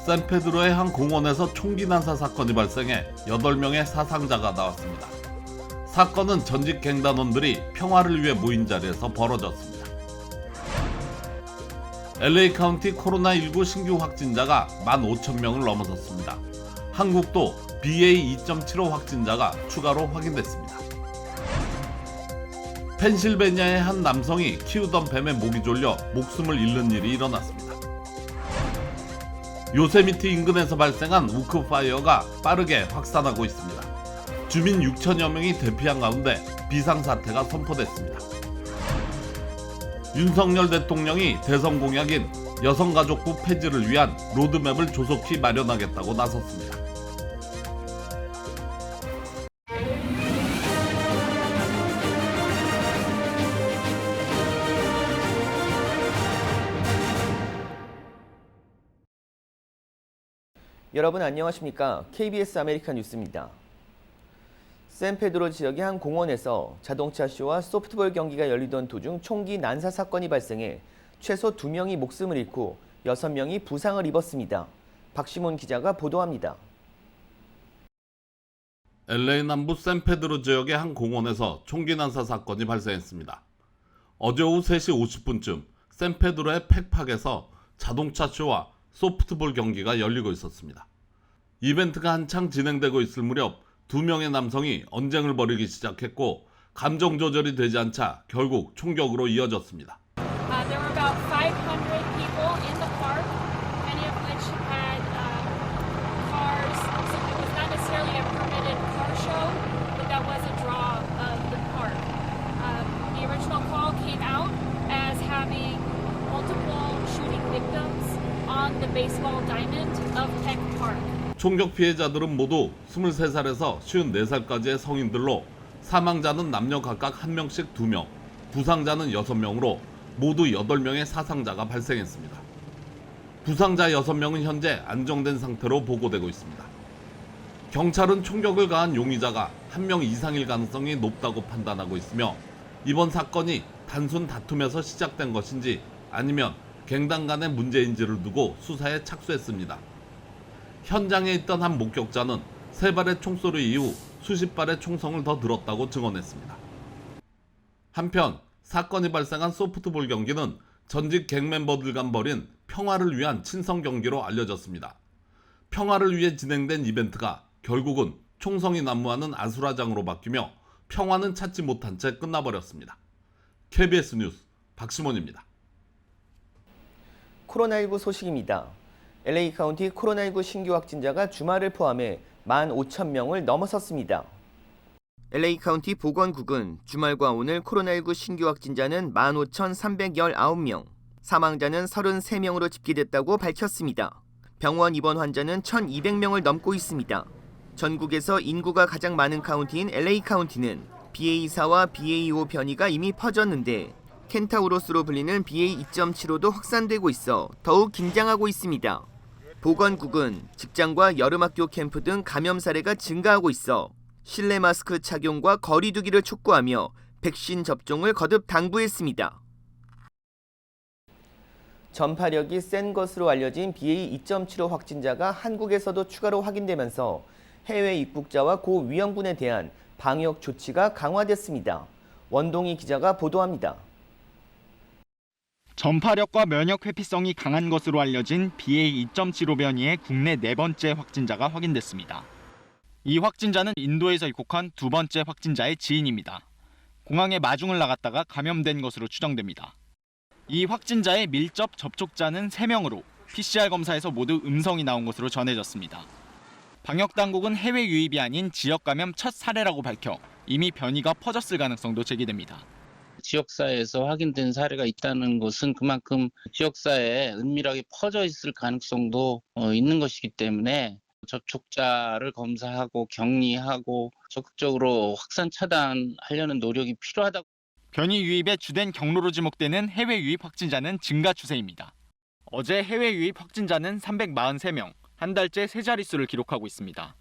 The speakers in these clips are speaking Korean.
샌페드로의 한 공원에서 총기 난사 사건이 발생해 8명의 사상자가 나왔습니다. 사건은 전직 갱단원들이 평화를 위해 모인 자리에서 벌어졌습니다. LA 카운티 코로나19 신규 확진자가 15,000명을 넘어섰습니다. 한국도 BA.2.75 확진자가 추가로 확인됐습니다. 펜실베니아의 한 남성이 키우던 뱀에 목이 졸려 목숨을 잃는 일이 일어났습니다. 요세미티 인근에서 발생한 우크파이어가 빠르게 확산하고 있습니다. 주민 6천여 명이 대피한 가운데 비상사태가 선포됐습니다. 윤석열 대통령이 대선 공약인 여성가족부 폐지를 위한 로드맵을 조속히 마련하겠다고 나섰습니다. 여러분 안녕하십니까? KBS 아메리칸 뉴스입니다. 샌페드로 지역의 한 공원에서 자동차 쇼와 소프트볼 경기가 열리던 도중 총기 난사 사건이 발생해 최소 2명이 목숨을 잃고 6명이 부상을 입었습니다. 박시몬 기자가 보도합니다. LA 남부 샌페드로 지역의 한 공원에서 총기 난사 사건이 발생했습니다. 어제 오후 3시 50분쯤 샌페드로의 팩팍에서 자동차 쇼와 소프트볼 경기가 열리고 있었습니다. 이벤트가 한창 진행되고 있을 무렵 2명의 남성이 언쟁을 벌이기 시작했고 감정 조절이 되지 않자 결국 총격으로 이어졌습니다. There were about 500 people in the park, many of which had cars. So it was not necessarily a permitted car show, but that was a draw of the park. The original call came out as having multiple shooting victims on the baseball diamond of Peck Park. 총격 피해자들은 모두 23살에서 54살까지의 성인들로 사망자는 남녀 각각 1명씩 2명, 부상자는 6명으로 모두 8명의 사상자가 발생했습니다. 부상자 6명은 현재 안정된 상태로 보고되고 있습니다. 경찰은 총격을 가한 용의자가 1명 이상일 가능성이 높다고 판단하고 있으며 이번 사건이 단순 다툼에서 시작된 것인지 아니면 갱단 간의 문제인지를 두고 수사에 착수했습니다. 현장에 있던 한 목격자는 3발의 총소리 이후 수십 발의 총성을 더 들었다고 증언했습니다. 한편 사건이 발생한 소프트볼 경기는 전직 갱 멤버들 간 벌인 평화를 위한 친선 경기로 알려졌습니다. 평화를 위해 진행된 이벤트가 결국은 총성이 난무하는 아수라장으로 바뀌며 평화는 찾지 못한 채 끝나버렸습니다. KBS 뉴스 박시몬입니다. 코로나19 소식입니다. LA 카운티 코로나19 신규 확진자가 주말을 포함해 15,000명을 넘어섰습니다. LA 카운티 보건국은 주말과 오늘 코로나19 신규 확진자는 15,319명, 사망자는 33명으로 집계됐다고 밝혔습니다. 병원 입원 환자는 1,200명을 넘고 있습니다. 전국에서 인구가 가장 많은 카운티인 LA 카운티는 BA4와 BA5 변이가 이미 퍼졌는데 켄타우로스로 불리는 BA.2.75도 확산되고 있어 더욱 긴장하고 있습니다. 보건국은 직장과 여름학교 캠프 등 감염 사례가 증가하고 있어 실내 마스크 착용과 거리 두기를 촉구하며 백신 접종을 거듭 당부했습니다. 전파력이 센 것으로 알려진 BA.2.75 확진자가 한국에서도 추가로 확인되면서 해외 입국자와 고위험군에 대한 방역 조치가 강화됐습니다. 원동희 기자가 보도합니다. 전파력과 면역 회피성이 강한 것으로 알려진 BA.2.75 변이의 국내 4번째 확진자가 확인됐습니다. 이 확진자는 인도에서 입국한 2번째 확진자의 지인입니다. 공항에 마중을 나갔다가 감염된 것으로 추정됩니다. 이 확진자의 밀접 접촉자는 3명으로 PCR 검사에서 모두 음성이 나온 것으로 전해졌습니다. 방역당국은 해외 유입이 아닌 지역 감염 첫 사례라고 밝혀 이미 변이가 퍼졌을 가능성도 제기됩니다. 지역사회에서 확인된 사례가 있다는 것은 그만큼 지역사회에 은밀하게 퍼져 있을 가능성도 있는 것이기 때문에 접촉자를 검사하고 격리하고 적극적으로 확산 차단하려는 노력이 필요하다고. 변이 유입의 주된 경로로 지목되는 해외 유입 확진자는 증가 추세입니다. 어제 해외 유입 확진자는 343명, 한 달째 세 자릿수를 기록하고 있습니다.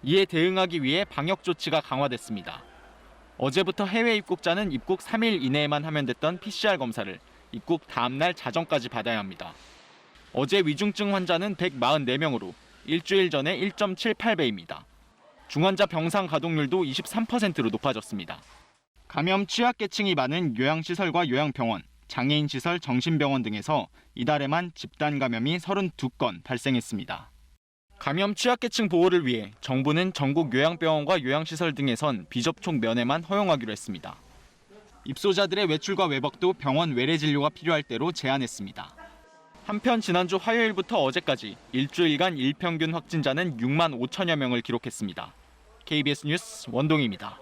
이에 대응하기 위해 방역 조치가 강화됐습니다. 어제부터 해외 입국자는 입국 3일 이내에만 하면 됐던 PCR 검사를 입국 다음 날 자정까지 받아야 합니다. 어제 위중증 환자는 144명으로 일주일 전에 1.78배입니다. 중환자 병상 가동률도 23%로 높아졌습니다. 감염 취약계층이 많은 요양시설과 요양병원, 장애인시설, 정신병원 등에서 이달에만 집단 감염이 32건 발생했습니다. 감염 취약계층 보호를 위해 정부는 전국 요양병원과 요양시설 등에선 비접촉 면회만 허용하기로 했습니다. 입소자들의 외출과 외박도 병원 외래 진료가 필요할 때로 제한했습니다. 한편 지난주 화요일부터 어제까지 일주일간 일평균 확진자는 6만 5천여 명을 기록했습니다. KBS 뉴스 원동희입니다.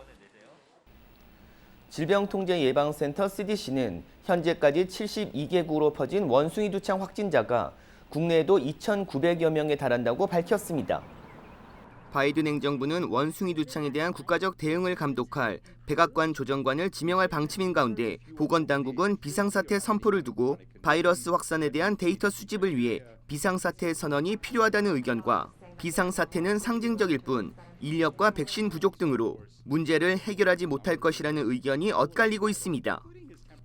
질병통제예방센터 CDC는 현재까지 72개국으로 퍼진 원숭이 두창 확진자가 국내에도 2,900여 명에 달한다고 밝혔습니다. 바이든 행정부는 원숭이 두창에 대한 국가적 대응을 감독할 백악관 조정관을 지명할 방침인 가운데 보건당국은 비상사태 선포를 두고 바이러스 확산에 대한 데이터 수집을 위해 비상사태 선언이 필요하다는 의견과 비상사태는 상징적일 뿐 인력과 백신 부족 등으로 문제를 해결하지 못할 것이라는 의견이 엇갈리고 있습니다.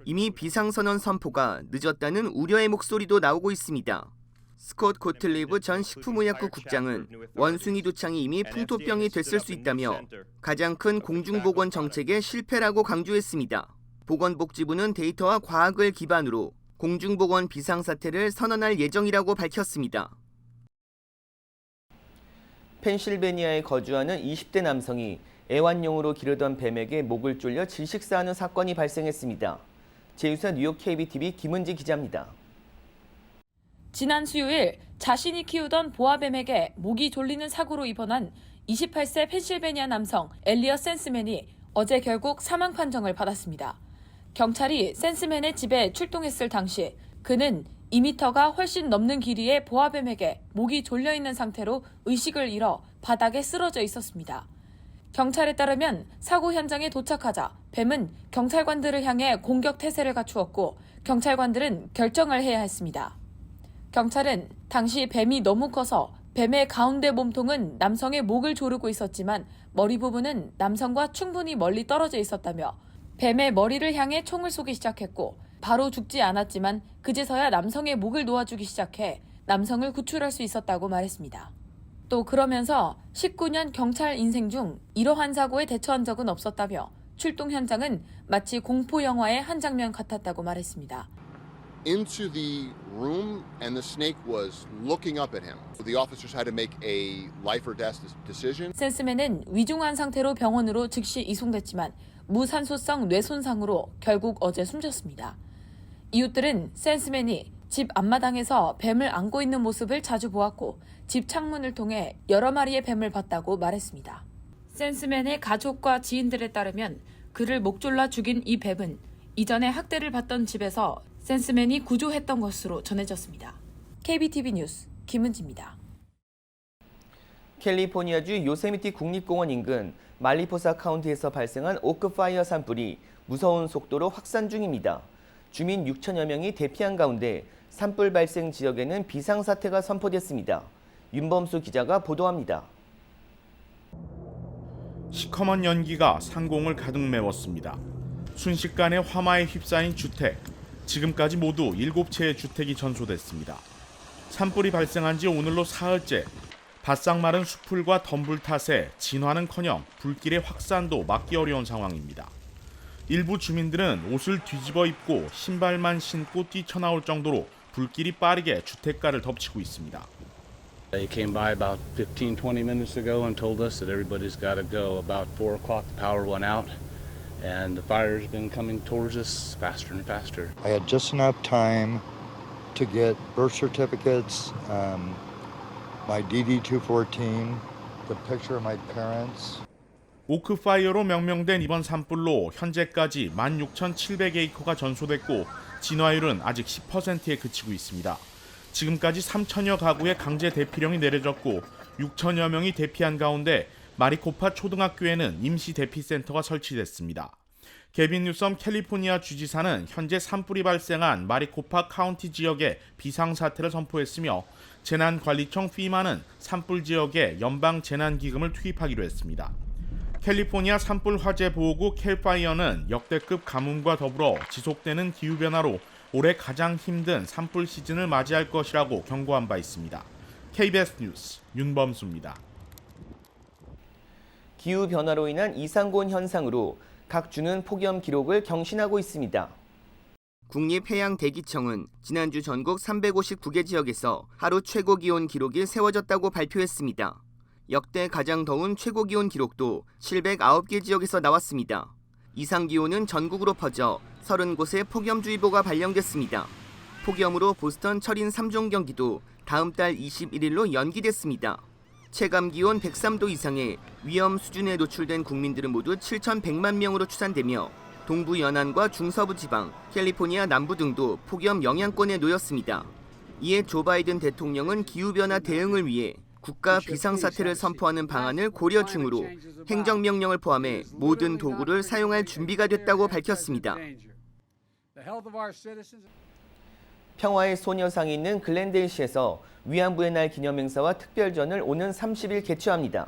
이미 비상선언 선포가 늦었다는 우려의 목소리도 나오고 있습니다. 스콧 고틀리브 전 식품의약국 국장은 원숭이 두창이 이미 풍토병이 됐을 수 있다며 가장 큰 공중보건 정책의 실패라고 강조했습니다. 보건복지부는 데이터와 과학을 기반으로 공중보건 비상사태를 선언할 예정이라고 밝혔습니다. 펜실베니아에 거주하는 20대 남성이 애완용으로 기르던 뱀에게 목을 졸려 질식사하는 사건이 발생했습니다. 제2사 뉴욕 KBTV 김은지 기자입니다. 지난 수요일 자신이 키우던 보아뱀에게 목이 졸리는 사고로 입원한 28세 펜실베니아 남성 엘리엇 센스맨이 어제 결국 사망 판정을 받았습니다. 경찰이 센스맨의 집에 출동했을 당시 그는 2m가 훨씬 넘는 길이의 보아뱀에게 목이 졸려 있는 상태로 의식을 잃어 바닥에 쓰러져 있었습니다. 경찰에 따르면 사고 현장에 도착하자 뱀은 경찰관들을 향해 공격 태세를 갖추었고 경찰관들은 결정을 해야 했습니다. 경찰은 당시 뱀이 너무 커서 뱀의 가운데 몸통은 남성의 목을 조르고 있었지만 머리 부분은 남성과 충분히 멀리 떨어져 있었다며 뱀의 머리를 향해 총을 쏘기 시작했고 바로 죽지 않았지만 그제서야 남성의 목을 놓아주기 시작해 남성을 구출할 수 있었다고 말했습니다. 또 그러면서 19년 경찰 인생 중 이러한 사고에 대처한 적은 없었다며 출동 현장은 마치 공포 영화의 한 장면 같았다고 말했습니다. Into the room and the snake was looking up at him. The officers had to make a life or death decision. 센스맨은 위중한 상태로 병원으로 즉시 이송됐지만 무산소성 뇌손상으로 결국 어제 숨졌습니다. 이웃들은 센스맨이 집 앞마당에서 뱀을 안고 있는 모습을 자주 보았고 집 창문을 통해 여러 마리의 뱀을 봤다고 말했습니다. 센스맨의 가족과 지인들에 따르면 그를 목졸라 죽인 이 뱀은 이전에 학대를 받던 집에서 센스맨이 구조했던 것으로 전해졌습니다. KBTV 뉴스 김은지입니다. 캘리포니아주 요세미티 국립공원 인근 말리포사 카운티에서 발생한 오크파이어 산불이 무서운 속도로 확산 중입니다. 주민 6천여 명이 대피한 가운데 산불 발생 지역에는 비상사태가 선포됐습니다. 윤범수 기자가 보도합니다. 시커먼 연기가 상공을 가득 메웠습니다. 순식간에 화마에 휩싸인 주택, 지금까지 모두 7채의 주택이 전소됐습니다. 산불이 발생한 지 오늘로 사흘째, 바싹 마른 수풀과 덤불 탓에 진화는커녕 불길의 확산도 막기 어려운 상황입니다. 일부 주민들은 옷을 뒤집어 입고 신발만 신고 뛰쳐나올 정도로 불길이 빠르게 주택가를 덮치고 있습니다. They came by about 15-20 minutes ago and told us that everybody's got to go. About 4 o'clock the power went out and the fire's been coming towards us faster and faster. I had just enough time to get birth certificates, my DD-214, the picture of my parents. 오크파이어로 명명된 이번 산불로 현재까지 16,700에이커가 전소됐고 진화율은 아직 10%에 그치고 있습니다. 지금까지 3천여 가구에 강제 대피령이 내려졌고 6천여 명이 대피한 가운데 마리코파 초등학교에는 임시 대피센터가 설치됐습니다. 게빈 뉴섬 캘리포니아 주지사는 현재 산불이 발생한 마리코파 카운티 지역에 비상사태를 선포했으며 재난관리청 FEMA는 산불 지역에 연방 재난기금을 투입하기로 했습니다. 캘리포니아 산불 화재 보호구 캘파이어는 역대급 가뭄과 더불어 지속되는 기후변화로 올해 가장 힘든 산불 시즌을 맞이할 것이라고 경고한 바 있습니다. KBS 뉴스 윤범수입니다. 기후변화로 인한 이상고온 현상으로 각 주는 폭염 기록을 경신하고 있습니다. 국립해양대기청은 지난주 전국 359개 지역에서 하루 최고 기온 기록이 세워졌다고 발표했습니다. 역대 가장 더운 최고 기온 기록도 709개 지역에서 나왔습니다. 이상 기온은 전국으로 퍼져 30곳에 폭염주의보가 발령됐습니다. 폭염으로 보스턴 철인 3종 경기도 다음 달 21일로 연기됐습니다. 체감 기온 103도 이상의 위험 수준에 노출된 국민들은 모두 7,100만 명으로 추산되며 동부 연안과 중서부 지방, 캘리포니아 남부 등도 폭염 영향권에 놓였습니다. 이에 조 바이든 대통령은 기후변화 대응을 위해 국가 비상사태를 선포하는 방안을 고려 중으로 행정명령을 포함해 모든 도구를 사용할 준비가 됐다고 밝혔습니다. 평화의 소녀상이 있는 글렌데일시에서 위안부의 날 기념행사와 특별전을 오는 30일 개최합니다.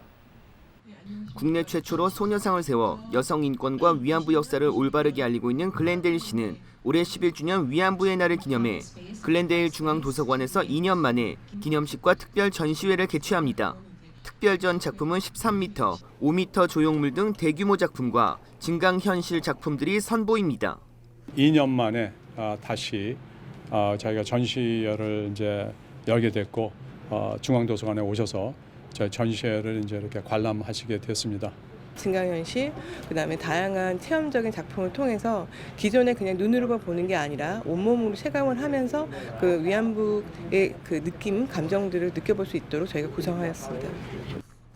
국내 최초로 소녀상을 세워 여성 인권과 위안부 역사를 올바르게 알리고 있는 글렌데일시는 올해 11주년 위안부의 날을 기념해 글렌데일 중앙도서관에서 2년 만에 기념식과 특별 전시회를 개최합니다. 특별전 작품은 13m, 5m 조형물 등 대규모 작품과 증강현실 작품들이 선보입니다. 2년 만에 다시 저희가 전시회를 이제 열게 됐고 중앙도서관에 오셔서 저희 전시회를 이제 이렇게 관람하시게 됐습니다. 증강현실, 그다음에 다양한 체험적인 작품을 통해서 기존에 그냥 눈으로만 보는 게 아니라 온몸으로 체감을 하면서 그 위안부의 그 느낌, 감정들을 느껴볼 수 있도록 저희가 구성하였습니다.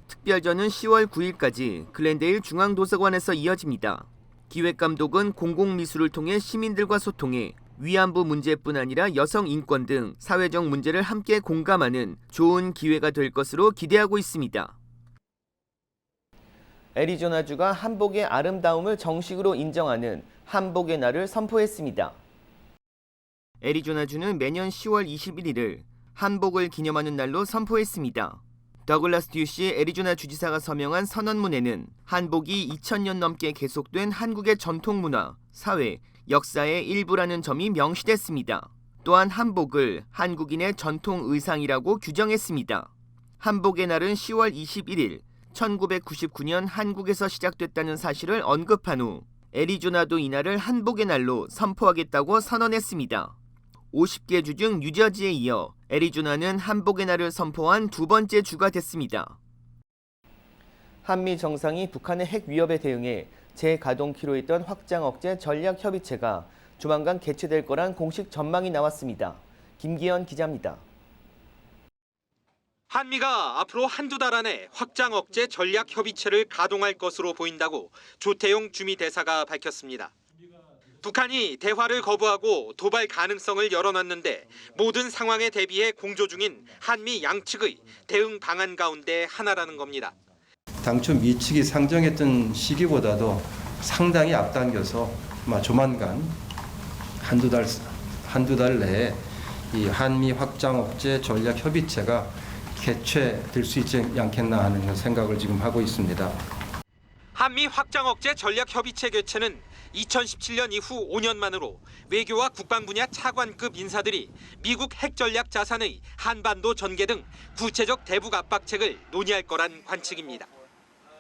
특별전은 10월 9일까지 글렌데일 중앙도서관에서 이어집니다. 기획감독은 공공미술을 통해 시민들과 소통해 위안부 문제뿐 아니라 여성 인권 등 사회적 문제를 함께 공감하는 좋은 기회가 될 것으로 기대하고 있습니다. 애리조나주가 한복의 아름다움을 정식으로 인정하는 한복의 날을 선포했습니다. 애리조나주는 매년 10월 21일을 한복을 기념하는 날로 선포했습니다. 더글라스 듀시 애리조나 주지사가 서명한 선언문에는 한복이 2000년 넘게 계속된 한국의 전통문화, 사회, 역사의 일부라는 점이 명시됐습니다. 또한 한복을 한국인의 전통 의상이라고 규정했습니다. 한복의 날은 10월 21일, 1999년 한국에서 시작됐다는 사실을 언급한 후 애리조나도 이날을 한복의 날로 선포하겠다고 선언했습니다. 50개 주 중 뉴저지에 이어 애리조나는 한복의 날을 선포한 두 번째 주가 됐습니다. 한미 정상이 북한의 핵 위협에 대응해 재가동키로 있던 확장 억제 전략 협의체가 조만간 개최될 거란 공식 전망이 나왔습니다. 김기현 기자입니다. 한미가 앞으로 한두 달 안에 확장 억제 전략 협의체를 가동할 것으로 보인다고 조태용 주미대사가 밝혔습니다. 북한이 대화를 거부하고 도발 가능성을 열어놨는데 모든 상황에 대비해 공조 중인 한미 양측의 대응 방안 가운데 하나라는 겁니다. 당초 미 측이 상정했던 시기보다도 상당히 앞당겨서 조만간 한두 달 내에 이 한미 확장 억제 전략 협의체가 개최될 수 있지 않겠나 하는 생각을 지금 하고 있습니다. 한미 확장 억제 전략 협의체 개최는 2017년 이후 5년 만으로 외교와 국방 분야 차관급 인사들이 미국 핵 전략 자산의 한반도 전개 등 구체적 대북 압박책을 논의할 거란 관측입니다.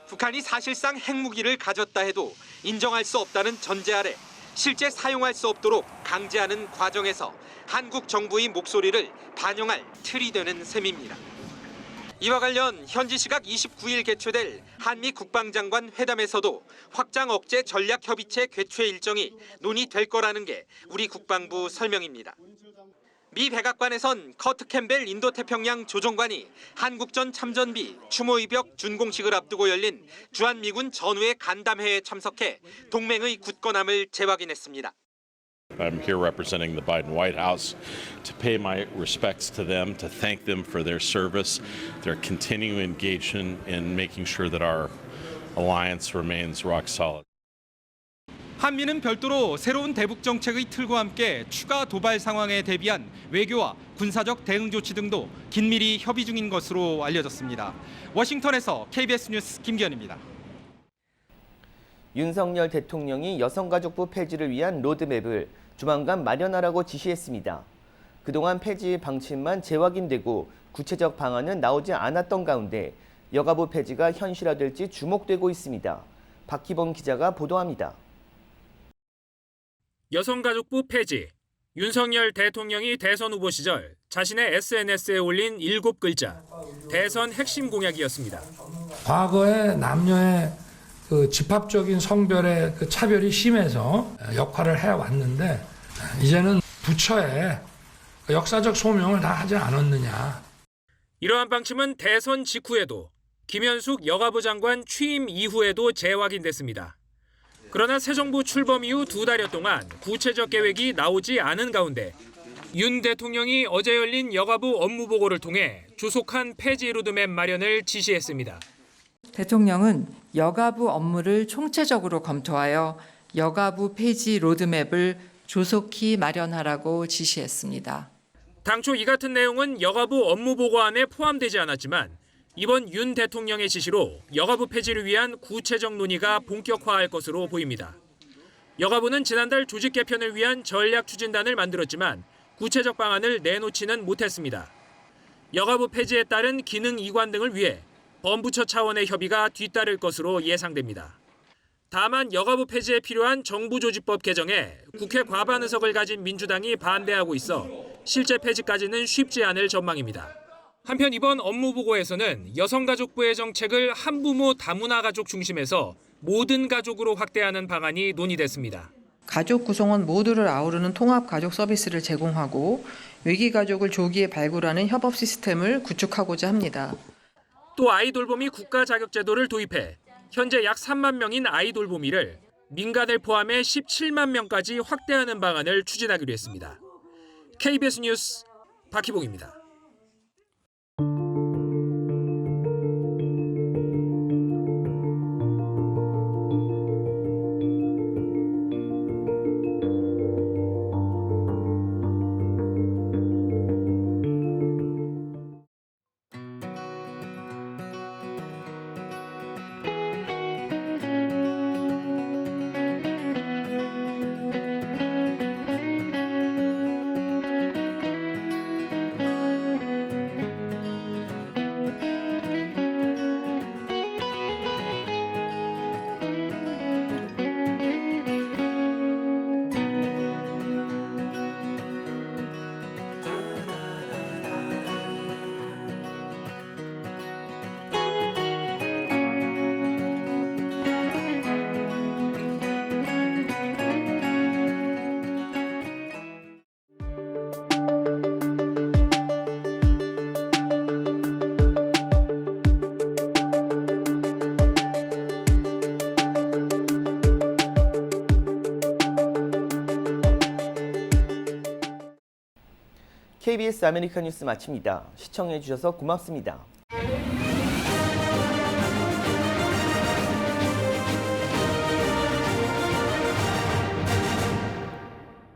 북한이 사실상 핵무기를 가졌다 해도 인정할 수 없다는 전제 아래 실제 사용할 수 없도록 강제하는 과정에서 한국 정부의 목소리를 반영할 틀이 되는 셈입니다. 이와 관련 현지 시각 29일 개최될 한미 국방장관 회담에서도 확장 억제 전략 협의체 개최 일정이 논의될 거라는 게 우리 국방부 설명입니다. 미 백악관에선 커트 캠벨 인도태평양 조정관이 한국전 참전비 추모의벽 준공식을 앞두고 열린 주한미군 전후의 간담회에 참석해 동맹의 굳건함을 재확인했습니다. I'm here representing the Biden White House to pay my respects to them, to thank them for their service, their continuing engagement in making sure that our alliance remains rock solid. 한미는 별도로 새로운 대북 정책의 틀과 함께 추가 도발 상황에 대비한 외교와 군사적 대응 조치 등도 긴밀히 협의 중인 것으로 알려졌습니다. 워싱턴에서 KBS 뉴스 김기현입니다. 윤석열 대통령이 여성가족부 폐지를 위한 로드맵을 조만간 마련하라고 지시했습니다. 그동안 폐지 방침만 재확인되고 구체적 방안은 나오지 않았던 가운데 여가부 폐지가 현실화될지 주목되고 있습니다. 박희범 기자가 보도합니다. 여성가족부 폐지. 윤석열 대통령이 대선 후보 시절 자신의 SNS에 올린 7글자. 대선 핵심 공약이었습니다. 과거에 남녀의 그 집합적인 성별의 그 차별이 심해서 역할을 해왔는데 이제는 부처에 역사적 소명을 다 하지 않았느냐. 이러한 방침은 대선 직후에도 김현숙 여가부 장관 취임 이후에도 재확인됐습니다. 그러나 새 정부 출범 이후 2달여 동안 구체적 계획이 나오지 않은 가운데 윤 대통령이 어제 열린 여가부 업무보고를 통해 조속한 폐지 로드맵 마련을 지시했습니다. 대통령은 여가부 업무를 총체적으로 검토하여 여가부 폐지 로드맵을 조속히 마련하라고 지시했습니다. 당초 이 같은 내용은 여가부 업무보고안에 포함되지 않았지만 이번 윤 대통령의 지시로 여가부 폐지를 위한 구체적 논의가 본격화할 것으로 보입니다. 여가부는 지난달 조직 개편을 위한 전략 추진단을 만들었지만 구체적 방안을 내놓지는 못했습니다. 여가부 폐지에 따른 기능 이관 등을 위해 범부처 차원의 협의가 뒤따를 것으로 예상됩니다. 다만 여가부 폐지에 필요한 정부조직법 개정에 국회 과반 의석을 가진 민주당이 반대하고 있어 실제 폐지까지는 쉽지 않을 전망입니다. 한편 이번 업무보고에서는 여성가족부의 정책을 한부모 다문화 가족 중심에서 모든 가족으로 확대하는 방안이 논의됐습니다. 가족 구성원 모두를 아우르는 통합 가족 서비스를 제공하고 위기 가족을 조기에 발굴하는 협업 시스템을 구축하고자 합니다. 또 아이돌봄이 국가 자격 제도를 도입해 현재 약 3만 명인 아이돌봄이를 민간을 포함해 17만 명까지 확대하는 방안을 추진하기로 했습니다. KBS 뉴스 박희봉입니다. KBS 아메리카 뉴스 마칩니다. 시청해주셔서 고맙습니다.